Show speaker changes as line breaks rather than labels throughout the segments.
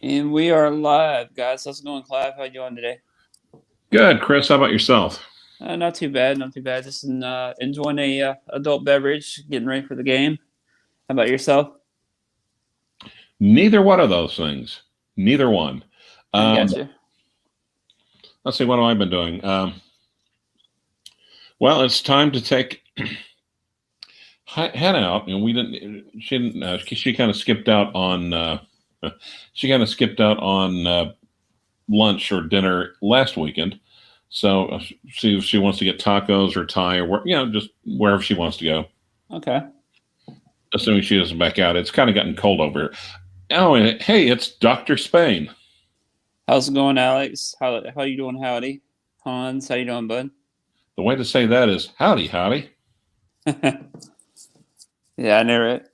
And we are live, guys. How's it going, Clyve? How you doing today?
Good, Chris. How about yourself?
Not too bad, not too bad. Just enjoying a adult beverage, getting ready for the game. How about yourself?
Neither one of those things. Neither one.
I
Um,
got you.
let's see. What have I been doing? Well, it's time to take Hannah out, and we didn't. She didn't. She kind of skipped out on. She kind of skipped out on lunch or dinner last weekend. So see if she wants to get tacos or Thai or just wherever she wants to go.
Okay.
Assuming she doesn't back out. It's kind of gotten cold over here. Oh, and hey, it's Doctor Spain.
How's it going, Alex? How you doing, Howdy? Hans, how you doing, bud?
The way to say that is howdy, howdy.
Yeah, I know it.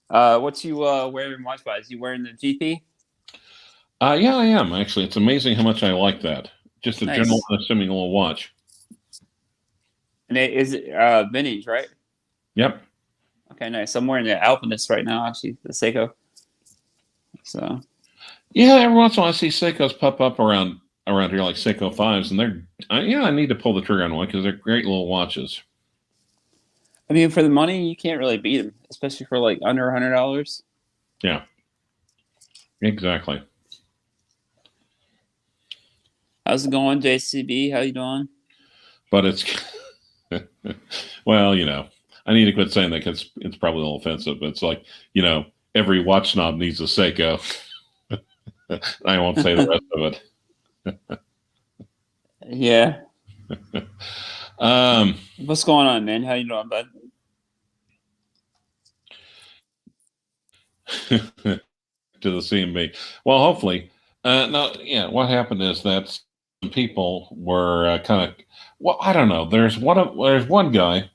What you wearing watch wise? You wearing the GP?
Yeah, I am actually. It's amazing how much I like that. Just a general,
Nice.
unassuming little watch.
And is it vintage, right?
Yep.
Okay, nice. I'm wearing the Alpinist right now, actually, the Seiko. So
Yeah, every once in a while I see Seikos pop up around here, like Seiko fives, and I need to pull the trigger on one because they're great little watches.
I mean, for the money, you can't really beat them, especially for like under $100.
Yeah, exactly.
How's it going, JCB? How you doing?
But it's well, I need to quit saying that because it's probably a little offensive. But it's like every watch snob needs a Seiko. I won't say the rest of
Yeah.
it. um,
What's going on, man? How you doing, bud?
to the CMB. Well, hopefully. No, yeah. What happened is that some people were kind of. Well, I don't know. There's one guy.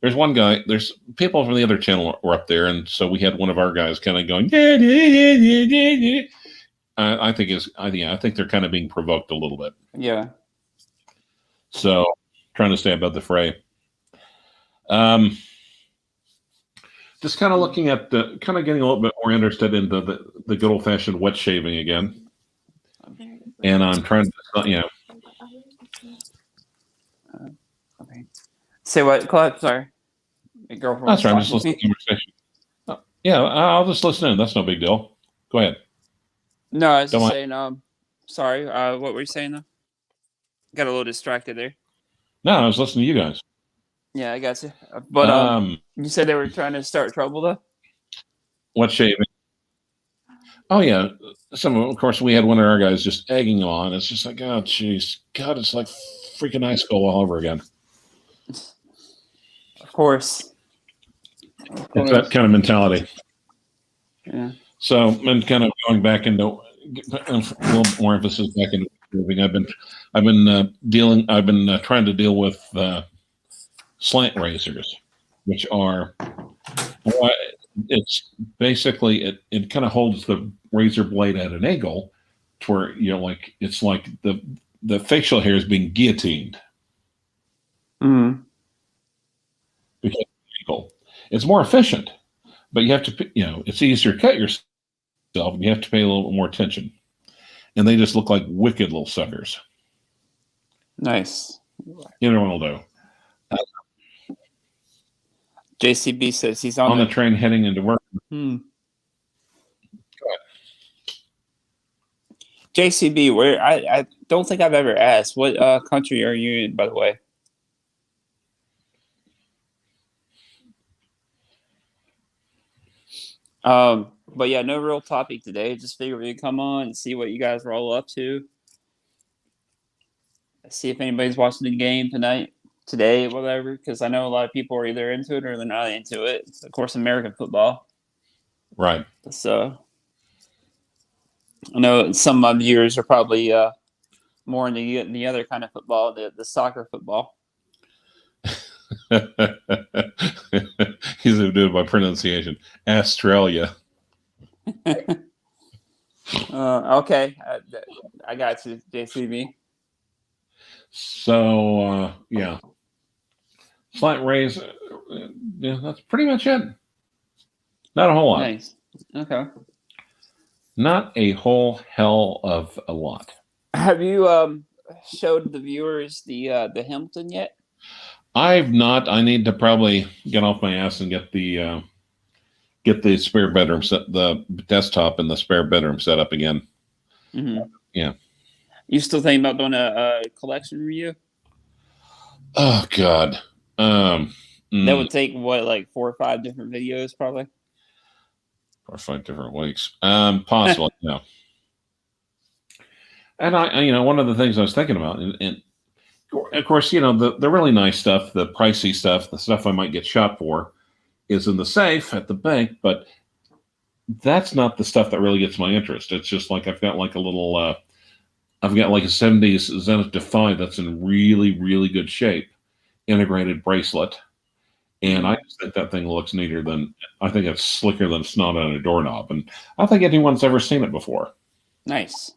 There's one guy. There's people from the other channel were up there, and so we had one of our guys kind of going. Yeah, yeah, yeah, yeah, yeah, yeah. I think they're kind of being provoked a little bit.
Yeah.
So trying to stay above the fray. Um, just kind of looking at kind of getting a little bit more interested in the good old fashioned wet shaving again. And I'm trying to,
Okay. Say what, Clive? Sorry. My girlfriend
that's
was
right. I'm
talking
just
to
listening to
me.
the conversation. Yeah, I'll just listen in. That's no big deal. Go ahead.
No, I was
Don't
just
mind.
saying, sorry, what were you saying though? Got a little distracted there.
No, I was listening to you guys.
Yeah, I got you. But
Um,
you said they were trying to start trouble though?
wet shaving. Oh yeah, of course we had one of our guys just egging him on. It's just like, oh jeez, God, it's like freaking high school all over again.
Of course. Of
It's that
course.
kind of mentality.
Yeah.
So I'm kind of going back into a little more emphasis back into moving. I've been trying to deal with slant razors, which are well, it's basically it kind of holds the razor blade at an angle to where like it's like the facial hair is being guillotined
Mm.
because of the angle. It's more efficient, but you have to it's easier to cut yourself, and you have to pay a little bit more attention. And they just look like wicked little suckers.
Nice.
Either one will do.
JCB says he's on
On the
the.
train heading into work.
Hmm. JCB, where I don't think I've ever asked. What country are you in, by the way? But yeah, no real topic today. Just figured we'd come on and see what you guys are all up to. See if anybody's watching the game tonight, today, whatever. Because I know a lot of people are either into it or they're not into it. It's, of course, American football.
Right.
So I know some of my viewers are probably more into the other kind of football, the soccer football.
He's doing my pronunciation. Australia.
Okay, I got you, JCB.
So yeah, slight raise. Yeah, that's pretty much it. Not a whole lot.
Nice. Okay.
Not a whole hell of a lot.
Have you showed the viewers the Hamilton yet?
I've not. I need to probably get off my ass and get the spare bedroom set, the desktop and the spare bedroom set up again.
Mm-hmm.
Yeah.
You still thinking about doing a collection review?
Oh God.
That would take what, like 4 or 5 different videos, probably.
5 different weeks. Possible. Yeah. And one of the things I was thinking about, and of course, the really nice stuff, the pricey stuff, the stuff I might get shot for, is in the safe at the bank, but that's not the stuff that really gets my interest. It's just like I've got like a little, I've got like a 70s Zenith Defy that's in really, really good shape, integrated bracelet. And I just think that thing looks neater than, I think it's slicker than snot on a doorknob. And I don't think anyone's ever seen it before.
Nice.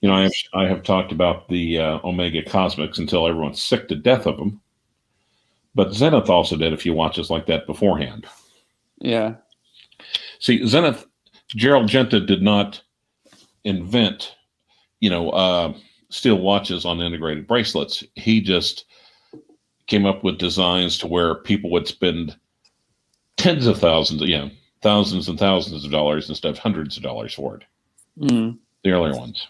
I have talked about the Omega Cosmics until everyone's sick to death of them. But Zenith also did a few watches like that beforehand.
Yeah.
See, Zenith, Gerald Genta did not invent, steel watches on integrated bracelets. He just came up with designs to where people would spend tens of thousands, thousands and thousands of dollars instead of hundreds of dollars for it.
Mm.
The earlier ones.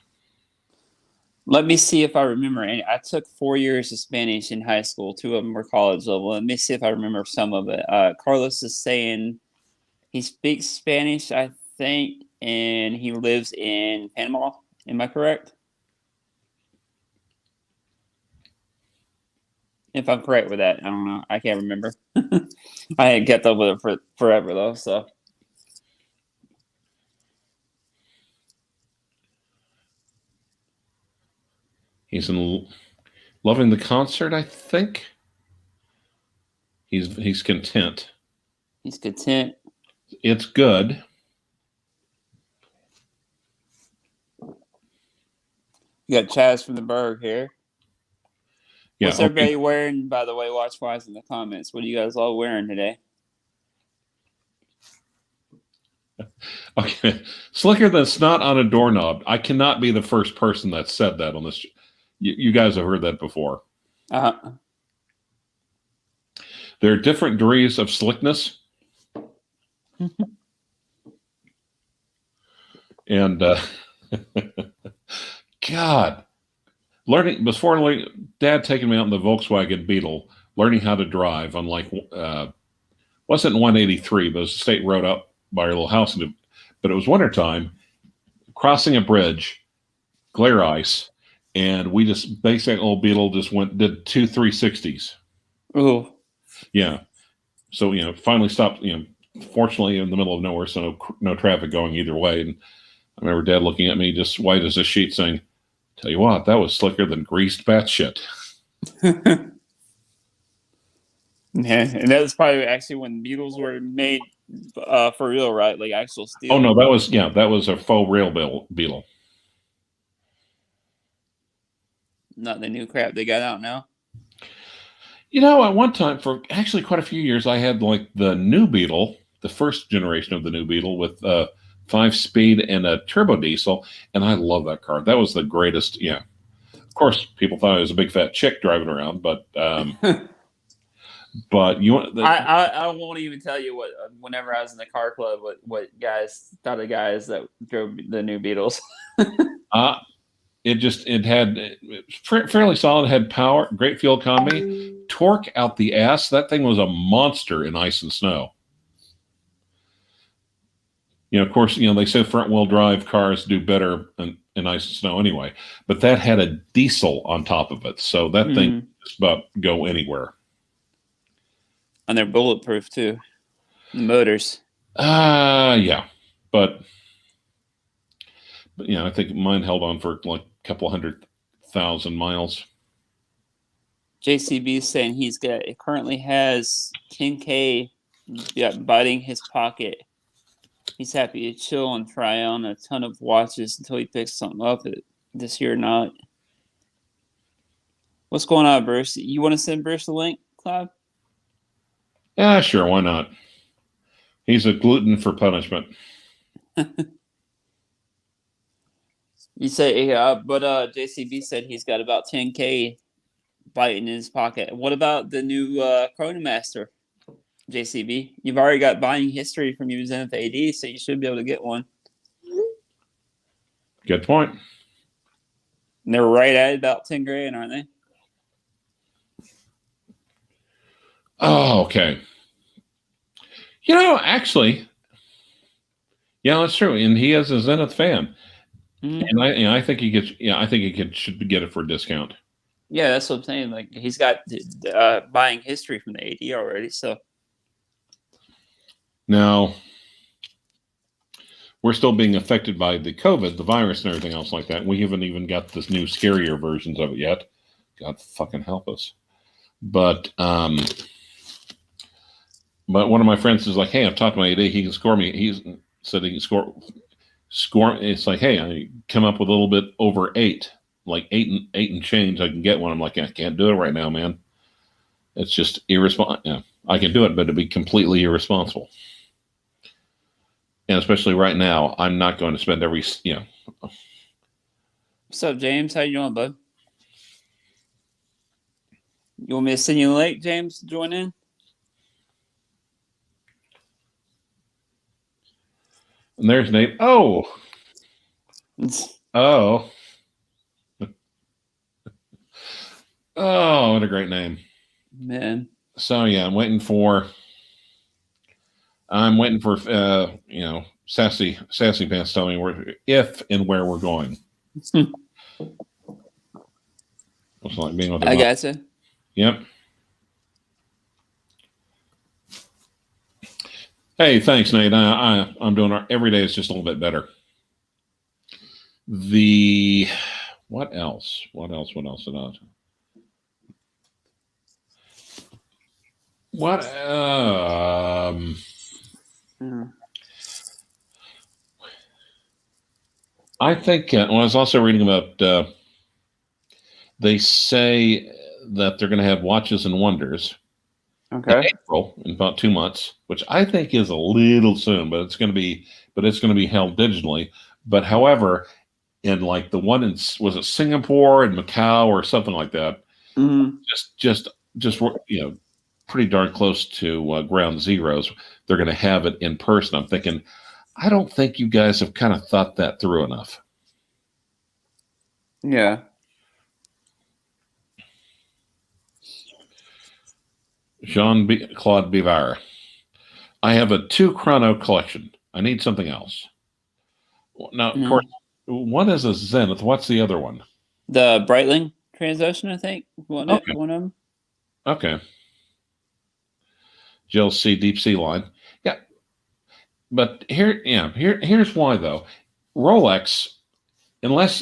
Let me see if I remember any. I took 4 years of Spanish in high school. 2 of them were college level. Let me see if I remember some of it. Carlos is saying he speaks Spanish, I think, and he lives in Panama. Am I correct? If I'm correct with that, I don't know. I can't remember. I hadn't kept up with it for forever though. So
He's loving the concert, I think. He's content.
he's content.
It's good.
You got Chaz from the Berg here.
Yeah,
What's everybody wearing, by the way, watch-wise in the comments? What are you guys all wearing today?
Okay. Slicker than snot on a doorknob. I cannot be the first person that said that on this. You guys have heard that before.
Uh-huh.
There are different degrees of slickness. And God, Dad taking me out in the Volkswagen Beetle, learning how to drive on wasn't 183, but it was a state road up by our little house. But it was wintertime, crossing a bridge, glare ice, and we just, basic old Beetle just did 2 360s.
Ooh.
Yeah. So, finally stopped, fortunately in the middle of nowhere, so no traffic going either way. And I remember Dad looking at me just white as a sheet saying, "Tell you what, that was slicker than greased bat shit."
Yeah, and that was probably actually when Beetles were made for real, right? Like actual steel.
Oh no, that was a faux real Beetle.
Not the new crap they got out now.
At one time, for actually quite a few years, I had like the new Beetle, the first generation of the new Beetle with 5-speed and a turbo diesel, and I love that car. That was the greatest. Yeah, of course, people thought I was a big fat chick driving around, but but
I won't even tell you what. Whenever I was in the car club, what guys thought of guys that drove the new Beetles.
It had fairly solid, had power, great fuel economy, torque out the ass. That thing was a monster in ice and snow. Of course, they say front wheel drive cars do better in ice and snow anyway, but that had a diesel on top of it. So that thing just about go anywhere.
And they're bulletproof too. The motors.
Yeah. But I think mine held on for like a couple 100,000 miles.
JCB is saying it currently has 10K biting his pocket. He's happy to chill and try on a ton of watches until he picks something up this year or not. What's going on, Bruce? You want to send Bruce the link, Clyve?
Yeah, sure. Why not? He's a glutton for punishment.
You say, but JCB said he's got about 10K biting in his pocket. What about the new Chronomaster, JCB? You've already got buying history from using with AD, so you should be able to get one.
Good point.
And they're right at about 10 grand, aren't they?
Oh, okay. Actually, yeah, that's true. And he is a Zenith fan, and I think he gets. Yeah, I think he should get it for a discount.
Yeah, that's what I'm saying. Like he's got buying history from the AD already, so.
Now, we're still being affected by the COVID, the virus, and everything else like that. We haven't even got this new, scarier versions of it yet. God fucking help us. But one of my friends is like, "Hey, I've talked to my AD. He can score me. He's said he can score. It's like, hey, I come up with a little bit over 8, like 8 and change. I can get one. I'm like, I can't do it right now, man. It's just irresponsible. Yeah, I can do it, but it'd be completely irresponsible. And especially right now, I'm not going to spend every.
What's up, James? How you doing, bud? You want me to send you a link, James, to join in?
And there's Nate. Oh. Oh, what a great name,
man.
So yeah, I'm waiting for sassy pants tell me if and where we're going. It's like being with
I gotcha.
Yep. Hey, thanks, Nate. I'm doing every day is just a little bit better. What else? What? I think I was also reading about. They say that they're going to have Watches and Wonders.
Okay.
In April, in about 2 months, which I think is a little soon, but it's going to be held digitally. But however, in like the one was it Singapore and Macau or something like that, just pretty darn close to ground zeros. They're going to have it in person. I'm thinking, I don't think you guys have kind of thought that through enough.
Yeah.
Jean-Claude Bivard. I have a 2 chrono collection. I need something else. Now, of course, one is a Zenith. What's the other one?
The Breitling Transocean, I think. One of them.
Okay. GLC Deep Sea Line. Yeah. But here's why though. Rolex, unless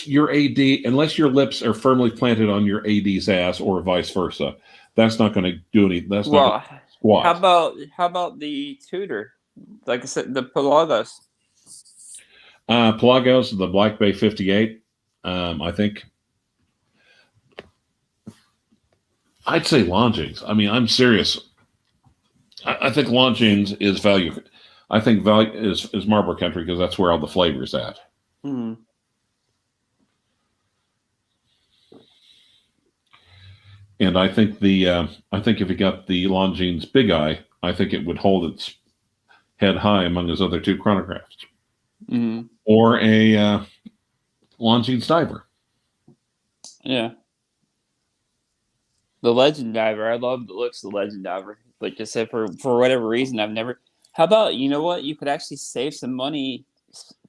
your lips are firmly planted on your AD's ass or vice versa, that's not going to do any. That's not squat.
How about the Tudor? Like I said, the Pelagos.
Pelagos, the Black Bay 58. I think. I'd say Longines. I mean, I'm serious. I think Longines is value. I think value is Marlboro country because that's where all the flavor's at.
Mm.
And I think if you got the Longines Big Eye, I think it would hold its head high among his other 2 chronographs.
Mm.
Or a Longines Diver.
Yeah. The Legend Diver. I love the looks of the Legend Diver. Like I said, for whatever reason, I've never. How about, you know what? You could actually save some money,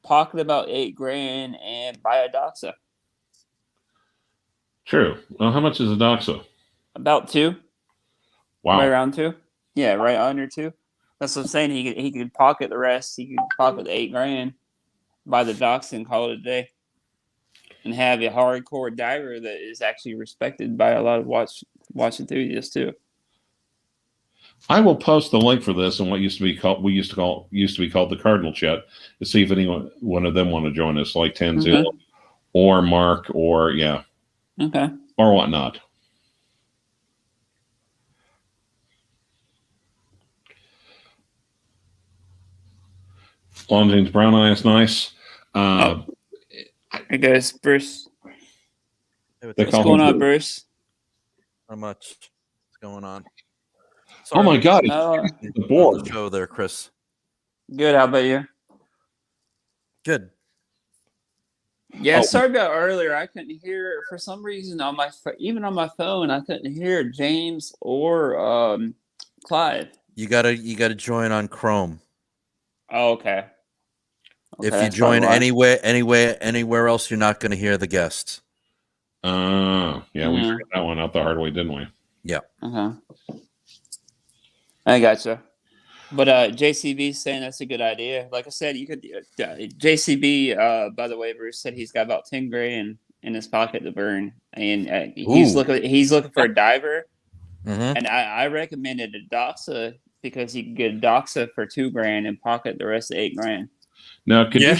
pocket about $8,000, and buy a Doxa.
True. Well, how much is a Doxa?
About 2.
Wow.
Right around 2. Yeah, right under 2. That's what I'm saying. He could pocket the rest. He could pocket the $8,000, buy the Doxa, and call it a day. And have a hardcore diver that is actually respected by a lot of watch enthusiasts too.
I will post the link for this and what used to be called the Cardinal Chat to see if one of them want to join us, like Tanzil or Mark or or whatnot. Longines brown eye is nice.
Hey guys, Bruce.
They
What's
call
going
him-
on, Bruce?
Not much. What's going on?
Oh my God!
No,
It's the
on
board.
the show there, Chris.
good. How about you?
Good.
Yeah,
Oh.
sorry about earlier. I couldn't hear for some reason on my even on my phone. I couldn't hear James or Clyve.
You gotta join on Chrome.
Oh, okay.
If
Okay,
you
that's probably
join
why.
anywhere else, you're not going to hear the guests.
Yeah, we
Mhm.
figured that one out the hard way, didn't we?
Uh-huh. I gotcha. But JCB saying that's a good idea. Like I said, you could JCB. By the way, Bruce said he's got about 10 grand in his pocket to burn, and he's
Ooh.
looking for a diver.
Mm-hmm.
And I recommended a Doxa because you can get a Doxa for 2 grand and pocket the rest of 8 grand.
Now, could you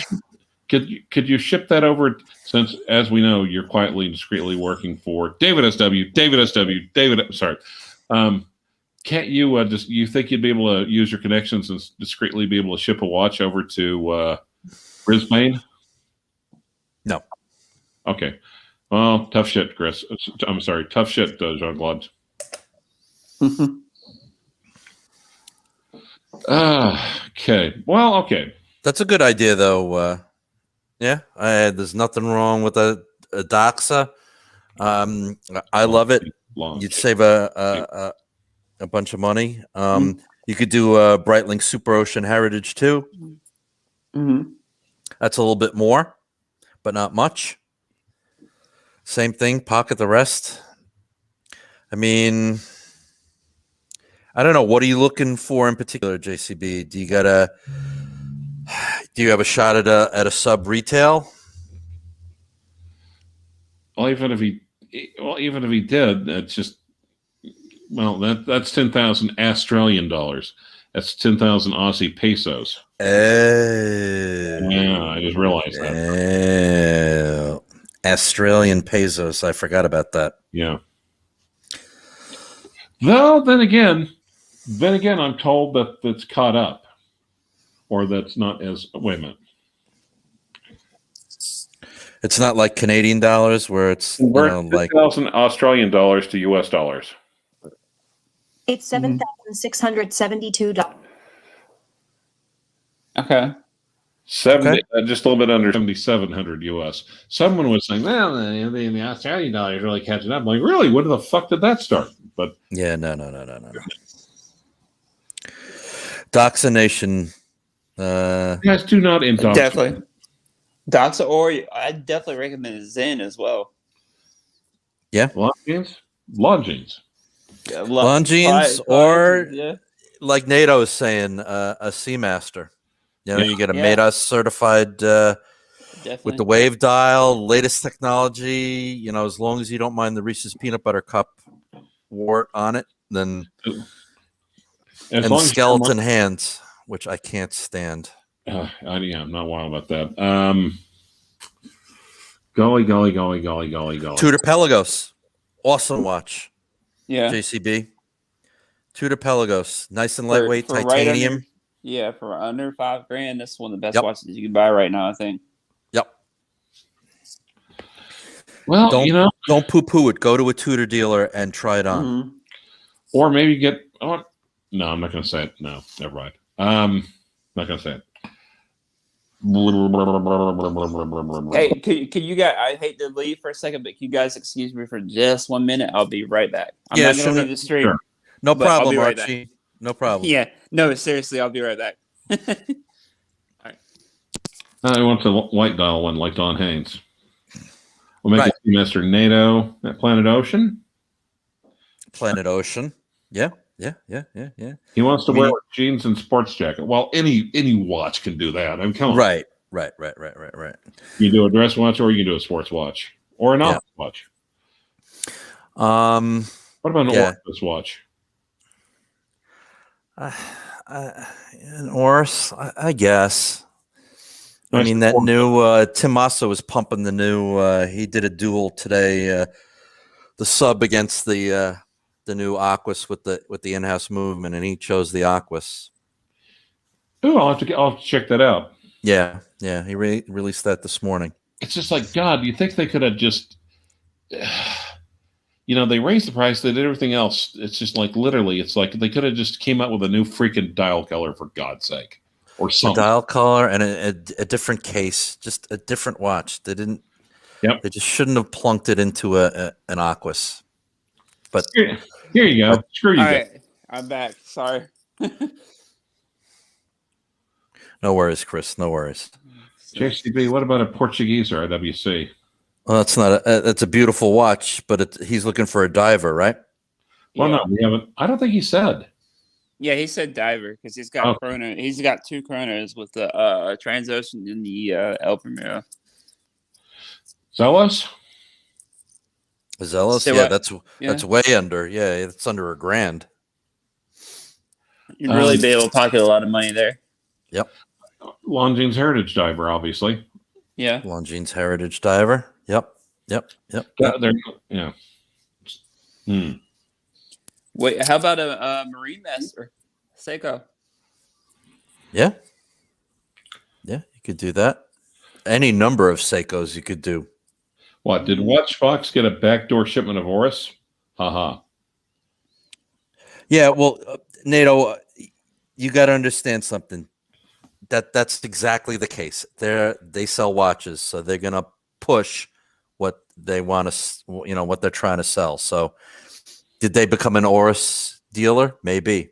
ship that over? Since, as we know, you're quietly and discreetly working for David SW. Sorry. Can't you just? You think you'd be able to use your connections and discreetly be able to ship a watch over to Brisbane?
No.
Okay. Well, tough shit, Chris. I'm sorry. Tough shit, Jean-Claude. Okay. Well, okay.
That's a good idea, though. Yeah, there's nothing wrong with a Doxa. I love it. You'd save a bunch of money. You could do a Breitling Super Ocean Heritage too.
Mm-hmm.
That's a little bit more, but not much. Same thing. Pocket the rest. I mean, I don't know. What are you looking for in particular, JCB? Do you have a shot at a sub retail?
Well, even if he did, that's just that's 10,000 Australian dollars. That's 10,000 Aussie pesos. Yeah, I just realized that.
Australian pesos. I forgot about that.
Yeah. Though, then again, I'm told that it's caught up, or that's not as. Wait a minute.
It's not like Canadian dollars where it's like
10,000 Australian dollars to US dollars.
It's $7,672.
Okay.
70, just a little bit under 7,700 US. Someone was saying, well, the Australian dollar is really catching up. I'm like, really? When the fuck did that start? But
yeah, no. Doxa Nation.
You guys do not indulge.
Definitely. Doxa, or I definitely recommend Zen as well.
Yeah.
Longines?
Yeah,
Longines, or
yeah.
like NATO is saying, a Seamaster. You get a Matos certified with the wave dial, latest technology. As long as you don't mind the Reese's peanut butter cup wart on it, then and the skeleton hands, which I can't stand.
I'm not wild about that. Golly.
Tudor Pelagos, awesome watch.
Yeah.
JCB. Tudor Pelagos, nice and lightweight, titanium.
For under 5 grand, that's one of the best watches you can buy right now, I think.
Yep.
Well,
don't poo-poo it. Go to a Tudor dealer and try it on.
Mm-hmm.
Or maybe get. Oh, no, I'm not going to say it. No, never mind. Not going to say it.
Hey, can you guys? I hate to leave for a second, but can you guys excuse me for just 1 minute? I'll be right back. I'm not going to leave the stream.
Sure.
No
But I'll
problem,
be right
Archie. No problem.
Yeah, no, seriously, I'll be right back. All right.
I want the white dial one, like Don Haynes. We'll make it Mr. NATO at Planet Ocean.
Planet Ocean. Yeah.
He wants to wear jeans and sports jacket. Well, any watch can do that. I'm coming.
Right.
You do a dress watch, or you can do a sports watch, or an office watch. What about an office watch?
An Oris, I guess.
Nice.
I mean, that new Tim Massa was pumping the new. He did a duel today, the sub against the new Aquas with the in-house movement, and he chose the Aquas.
Oh, I'll have to check that out.
Yeah. He released that this morning.
It's just like, God, you think they could have just, they raised the price, they did everything else. It's just like, literally, it's like they could have just came out with a new freaking dial color, for God's sake, or something.
A dial color and a different case, just a different watch. They didn't.
Yep.
They just shouldn't have plunked it into an Aquas. But
here you go. Screw you.
All right, I'm back. Sorry.
No worries, Chris. No worries.
JCB, what about a Portuguese or a WC?
Well, that's not that's a beautiful watch, but he's looking for a diver, right?
Well, no, we haven't. I don't think he said.
Yeah, he said diver because he's got chrono. He's got 2 chronos with the Transocean and the El Primero.
Zealous?
Yeah, that's way under. Yeah, it's under $1,000.
You'd really be able to pocket a lot of money there.
Yep.
Longines Heritage Diver, obviously.
Yeah.
Longines Heritage Diver. Yep.
Yeah.
Wait, how about a Marine Master? Seiko.
Yeah, you could do that. Any number of Seikos you could do.
What, did Watchbox get a backdoor shipment of Oris? Haha.
Yeah, well, NATO, you got to understand something. That's exactly the case. They sell watches, so they're going to push what they want to, what they're trying to sell. So did they become an Oris dealer? Maybe.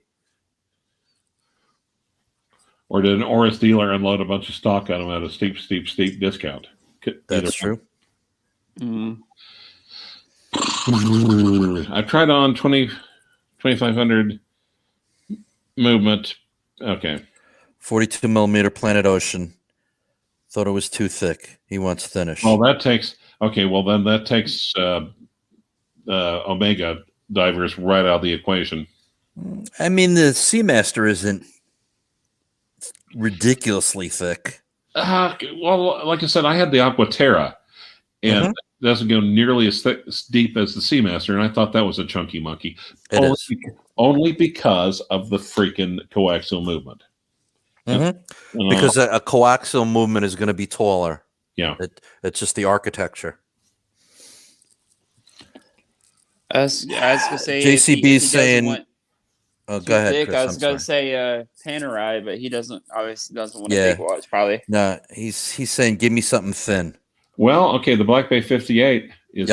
Or did an Oris dealer unload a bunch of stock on them at a steep discount?
That's true.
I tried on 2500 movement. Okay.
42 millimeter Planet Ocean. Thought it was too thick. He wants finish.
Well, that takes Omega divers right out of the equation.
I mean, the Seamaster isn't ridiculously thick.
Well, like I said, I had the Aquaterra, and it doesn't go nearly as deep as the Seamaster, and I thought that was a chunky monkey. Only because of the freaking coaxial movement.
Because a coaxial movement is going to be taller.
Yeah.
It's just the architecture.
I was gonna say
JCB is saying. Go ahead, Chris.
I was gonna say Panerai, but he obviously doesn't want a big watch, probably.
No, he's saying give me something thin.
Well, okay, the Black Bay 58 is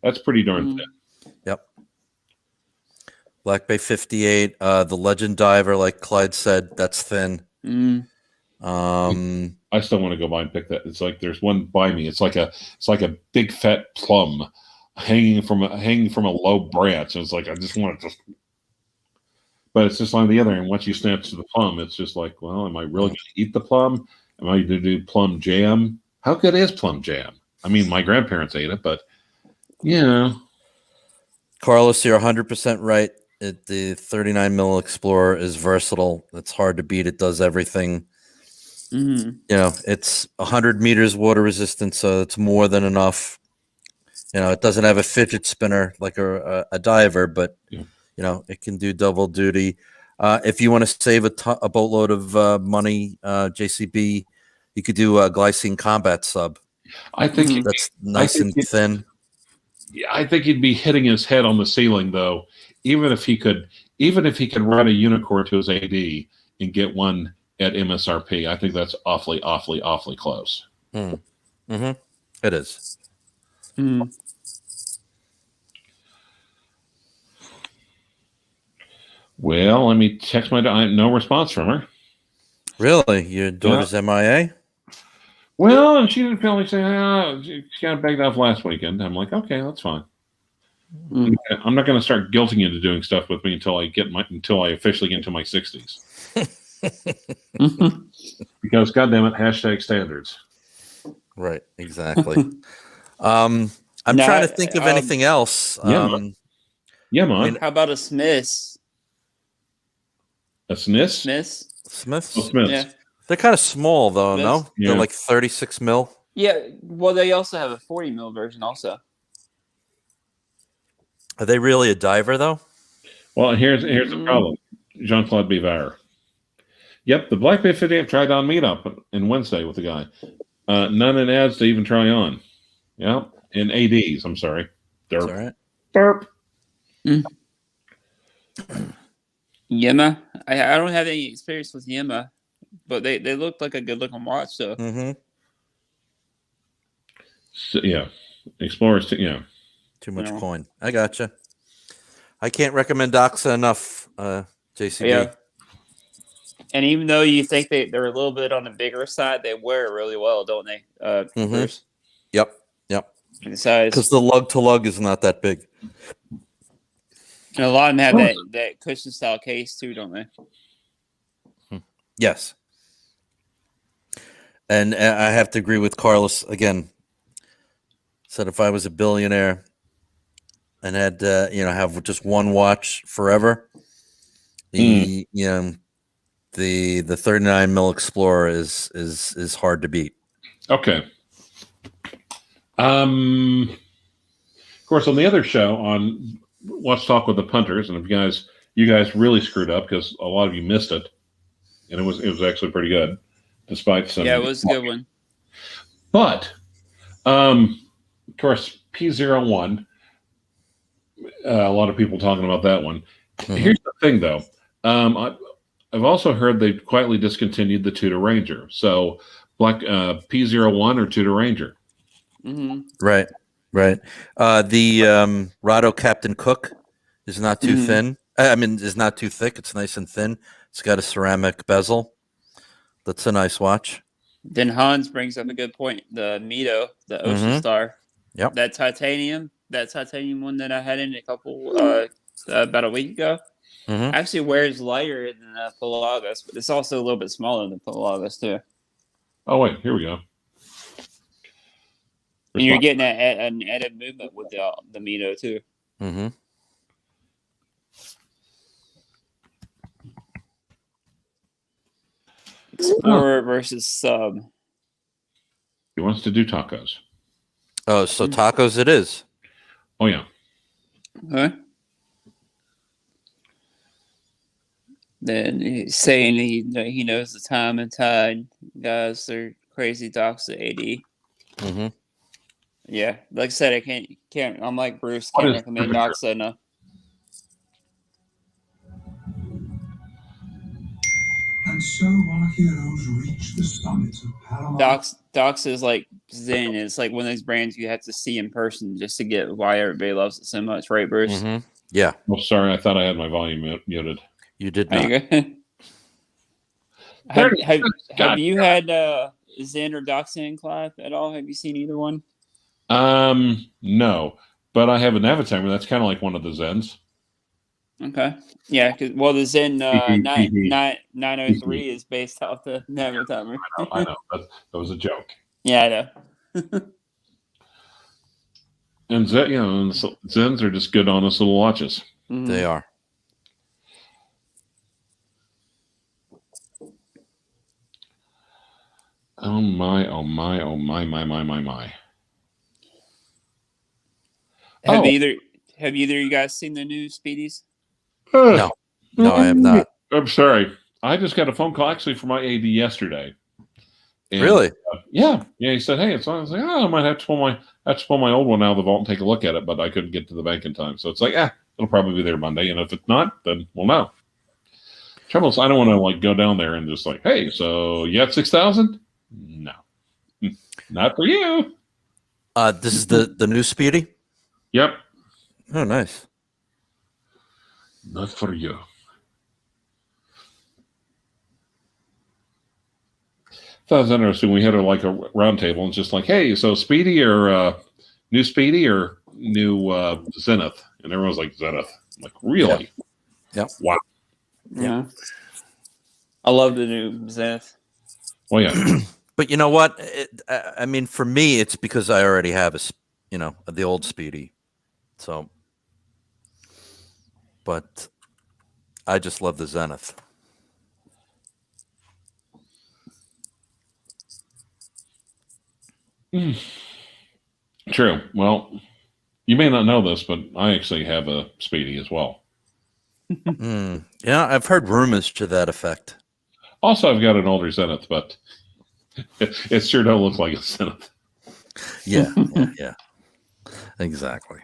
that's pretty darn thin.
Yep. Black Bay 58, the Legend Diver, like Clyde said, that's thin.
I still want to go by and pick that. It's like there's one by me. It's like a big fat plum hanging from a low branch. And it's like I just want to but it's just on the other end. Once you snatch the plum, it's just like, well, am I really going to eat the plum? Am I going to do plum jam? How good is plum jam? I mean, my grandparents ate it, but
Carlos, you're 100% right. The 39 mil Explorer is versatile. It's hard to beat. It does everything. It's 100 meters water resistant, so it's more than enough. It doesn't have a fidget spinner like a diver, but it can do double duty. If you want to save a boatload of money, JCB, you could do a glycine combat sub.
I think
that's nice and thin.
I think he'd be hitting his head on the ceiling, though. Even if he could run a unicorn to his AD and get one at MSRP, I think that's awfully, awfully, awfully close.
It is.
Well, let me text no response from her.
Really? Your daughter's MIA?
Well, and she didn't feel like saying, she got begged off last weekend. I'm like, okay, that's fine. I'm not going to start guilting you into doing stuff with me until I officially get into my 60s. Because, goddamn it, #standards.
Right, exactly. I'm trying to think of anything else.
Man.
How about a Smiths?
A Smiths?
Smiths?
Oh, Smiths.
Yeah.
They're kind of small, though, no?
Yeah.
They're like 36 mil.
Yeah, well, they also have a 40 mil version also.
Are they really a diver, though?
Well, here's the problem. Jean-Claude Bivard. Yep, the Black Bay 50 amp tried-on meetup in Wednesday with the guy. None in ads to even try on. Yeah, in ADs. I'm sorry.
That's all right.
Derp.
Yema. I don't have any experience with Yema, but they look like a good looking watch. So,
So, yeah, Explorers. Yeah,
too much coin. I gotcha. I can't recommend Doxa enough, JCB.
Yeah. And even though you think they're a little bit on the bigger side, they wear it really well, don't they? Bruce?
Yep. Because the lug to lug is not that big.
And a lot of them have that cushion style case too, don't they?
Yes. And I have to agree with Carlos again. Said if I was a billionaire and had have just one watch forever, the 39 mil Explorer is hard to beat.
Okay. Of course, on the other show on Let's Talk with the Punters, and if you guys really screwed up because a lot of you missed it, and it was actually pretty good, despite some.
Yeah, it was a good one.
But, of course, P01. A lot of people talking about that one. Here's the thing, though. I've also heard they've quietly discontinued the Tudor Ranger. So, Black P01 or Tudor Ranger.
Right. The Rado Captain Cook is not too thin. Is not too thick. It's nice and thin. It's got a ceramic bezel. That's a nice watch.
Then Hans brings up a good point. The Mito, the Ocean Star.
Yep.
That titanium one that I had in a couple about a week ago. Actually wears lighter than Pelagus, but it's also a little bit smaller than Pelagus too.
Oh wait, here we go.
And you're getting an added movement with the Mito too. Explorer versus Sub.
He wants to do tacos.
Oh, so tacos it is.
Oh yeah.
Okay. Then he's saying he knows the time and tide. Guys, they're crazy docs at AD. Yeah, like I said, I can't. I'm like Bruce. Can't recommend Doxa enough.
And so our heroes reach the summit of Paramount.
Doxa is like Zen. It's like one of those brands you have to see in person just to get why everybody loves it so much, right, Bruce?
Yeah.
Oh, sorry, I thought I had my volume muted.
You did not.
Have you had Zen or Doxa in Clyve at all? Have you seen either one?
No, but I have a Navitimer that's kind of like one of the Zens.
Okay. Yeah, the Zen 903 is based off the Navitimer.
I know. That was a joke.
Yeah, I know.
And Zens are just good, honest little watches.
They are.
Oh my, oh my, oh my, my, my, my, my.
Have either of you guys seen the new Speedies?
No, I have not.
I'm sorry. I just got a phone call actually from my AD yesterday. And,
really?
Yeah. He said, "Hey, it's on." I was like, "Oh, I might have to pull my old one out of the vault and take a look at it," but I couldn't get to the bank in time. So it's like, it'll probably be there Monday, and if it's not, then we'll know. Trouble is, I don't want to go down there and just hey, so you have 6,000? No, not for you.
This is the new Speedy.
Yep.
Oh, nice.
Not for you. That was interesting. We had a round table and it's just hey, so Speedy or new Speedy or new Zenith? And everyone's like, Zenith. I'm like, really?
Yep.
Wow.
Yeah. I love the new Zenith.
Well, yeah.
But you know what? For me, it's because I already have the old Speedy. So, but I just love the Zenith.
True. Well, you may not know this, but I actually have a Speedy as well.
Yeah, I've heard rumors to that effect.
Also, I've got an older Zenith, but it sure don't look like a Zenith.
Yeah. Exactly.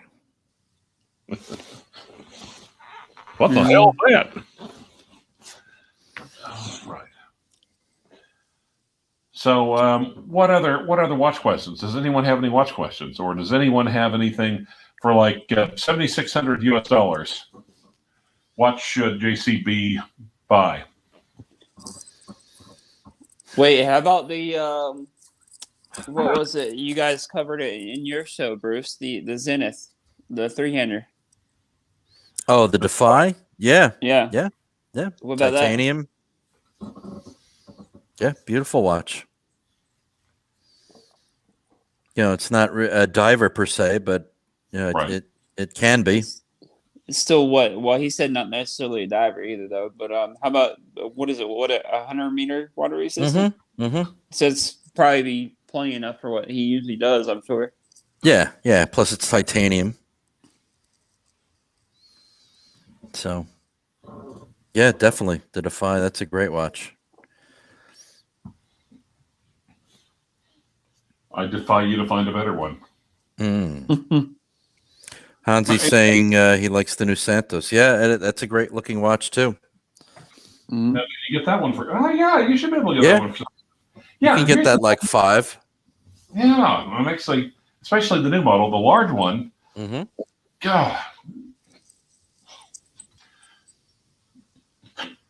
What the hell is that? Right. So, what other watch questions? Does anyone have any watch questions, or does anyone have anything for like $7,600 US? What should JCB buy?
Wait, how about the what was it? You guys covered it in your show, Bruce. The Zenith, the 300.
Oh, the Defy? Yeah.
Yeah. What about
Titanium. Yeah, beautiful watch. It's not a diver per se, but
Right.
it can be.
It's still what? Well, he said not necessarily a diver either, though. But how about what is it? What a 100-meter water resistant? So it's probably be plenty enough for what he usually does, I'm sure.
Yeah. Plus it's titanium. So, yeah, definitely the Defy. That's a great watch.
I defy you to find a better one.
Hansi's saying he likes the new Santos. Yeah, that's a great looking watch too.
Now, you get that one for? Oh yeah, you should be able to get that one for. Yeah,
you can get that like $5.
Yeah, I'm actually, especially the new model, the large one. God,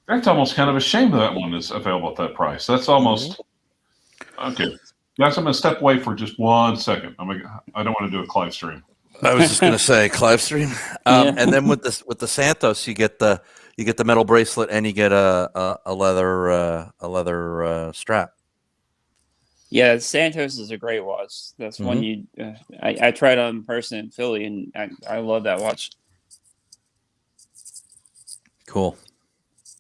that's almost kind of a shame that one is available at that price. That's almost okay. Guys, I'm going to step away for just 1 second. I don't want to do a Clyve stream.
I was just going to say Clyve stream, and then with the Santos, you get the metal bracelet and you get a leather strap.
Yeah, Santos is a great watch. That's one you. I tried on in person in Philly, and I love that watch.
Cool.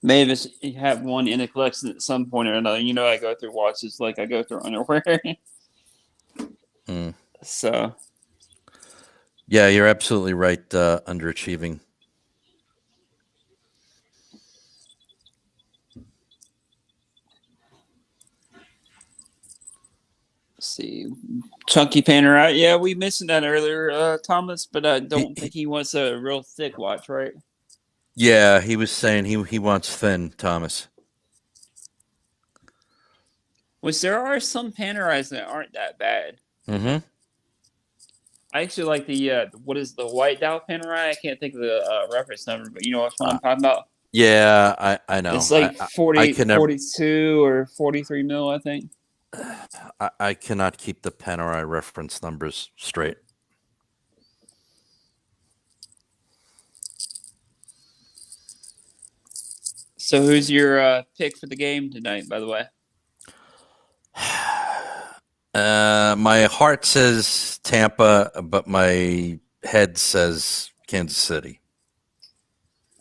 Maybe you have one in a collection at some point or another. I go through watches like I go through underwear. So.
Yeah, you're absolutely right. Underachieving.
Let's see, Chunky Painter. Yeah, we mentioned that earlier, Thomas, but I don't think he wants a real thick watch, right?
Yeah, he was saying he wants thin, Thomas.
Which there are some Panerais that aren't that bad. I actually like the what is the white dial Panerai? I can't think of the reference number, but you know what I'm talking about?
Yeah, I know.
It's like 42 or 43 mil, I think.
I cannot keep the Panerai reference numbers straight.
So who's your pick for the game tonight, by the way?
My heart says Tampa, but my head says Kansas City.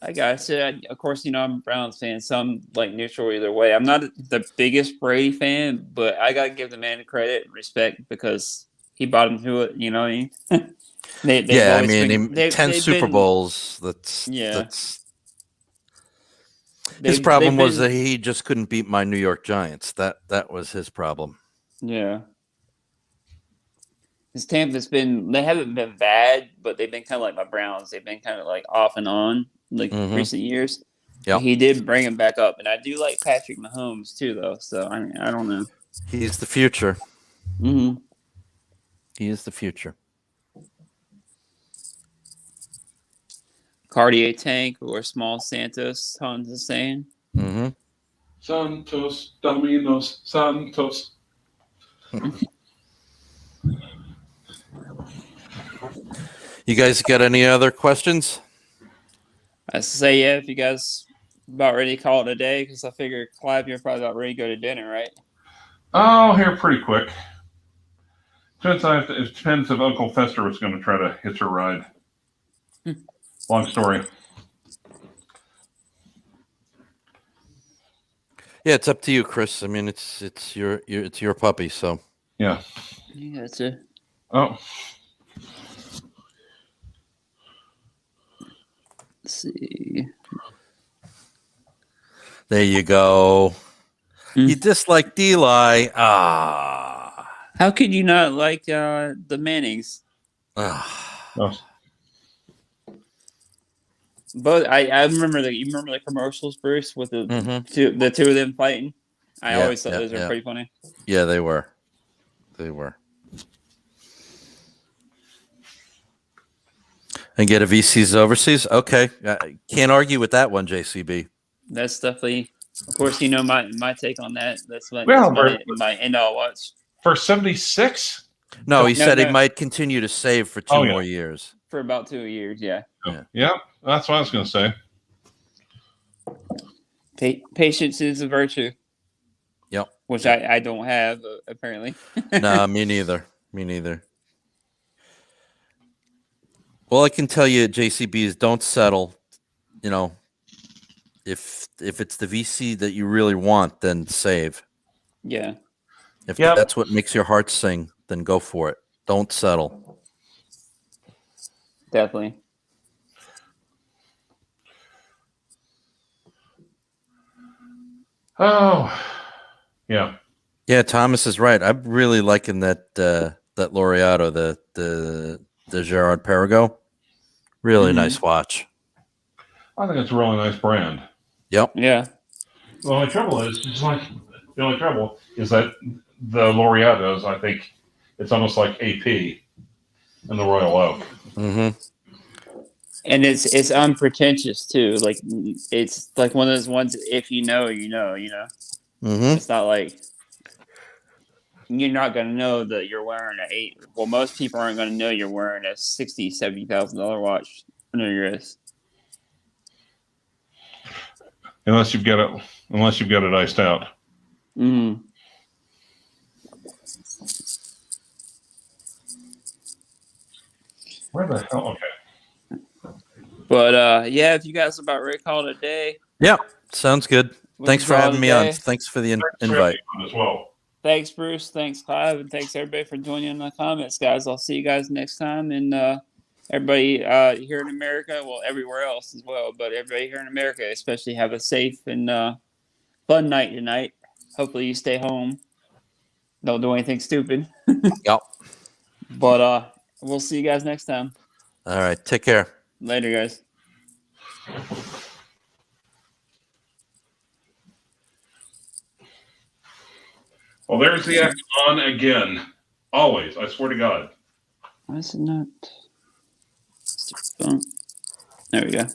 I gotta say, of course, I'm a Browns fan, so I'm like neutral either way. I'm not the biggest Brady fan, but I gotta give the man credit and respect because he brought him to it. You know what I mean?
10 Super Bowls. That's his problem was that he just couldn't beat my New York Giants. That was his problem.
Yeah. His Tampa's they haven't been bad, but they've been kind of like my Browns. They've been kind of like off and on recent years. Yeah, he did bring him back up, and I do like Patrick Mahomes too, though. So I don't know.
He's the future. He is the future.
Cartier tank or small Santos, Hans is saying.
Santos, Dominos, Santos.
You guys got any other questions?
I say, yeah, if you guys about ready to call it a day, because I figure, Clyve, you're probably about ready to go to dinner, right?
Oh, here pretty quick. It depends if Uncle Fester was going to try to hitch a ride. Long story.
Yeah, it's up to you, Chris. I mean, it's your puppy, so.
Yeah.
Yeah, that's it.
Oh.
Let's see.
There you go. You disliked Eli. Ah.
How could you not like the Mannings?
Oh,
But I remember you remember the commercials, Bruce, with the two of them fighting. I always thought those were pretty funny.
Yeah, they were. They were. And get a VCs overseas. Okay, can't argue with that one, JCB.
That's definitely, of course, you know my take on that. That's my end all watch
for 76.
No, he said he might continue to save for two more years.
For about 2 years, yeah.
Yeah, that's what I was going to
say. Patience is a virtue.
Yep.
Which I don't have, apparently.
No, me neither. Me neither. All I can tell you, JCB, is don't settle. You know, if it's the VC that you really want, then save.
Yeah.
If that's what makes your heart sing, then go for it. Don't settle.
Definitely.
Oh, yeah.
Yeah, Thomas is right. I'm really liking that Laureato, the Gerard Perigo. Really nice watch.
I think it's a really nice brand.
Yep.
Yeah.
The only trouble is that the Laureatos, I think it's almost like AP in the Royal Oak.
Mm-hmm.
And it's unpretentious too. Like it's like one of those ones. If you know, you know.
Mm-hmm.
It's not like you're not gonna know that you're wearing most people aren't gonna know you're wearing a $60,000-$70,000 watch under your wrist.
Unless you've got it iced out.
Mm-hmm.
Where the hell? Okay.
But yeah, if you guys are about ready to call it a day.
Yeah, sounds good. Thanks for having me on. Thanks for the invite
as well.
Thanks, Bruce. Thanks, Clyve, and thanks everybody for joining in the comments, guys. I'll see you guys next time, and everybody here in America, well, everywhere else as well, but everybody here in America, especially, have a safe and fun night tonight. Hopefully, you stay home. Don't do anything stupid.
Yep.
But we'll see you guys next time.
All right. Take care.
Later, guys.
Well, there's the X on again. Always. I swear to God.
Why is it not? There we go.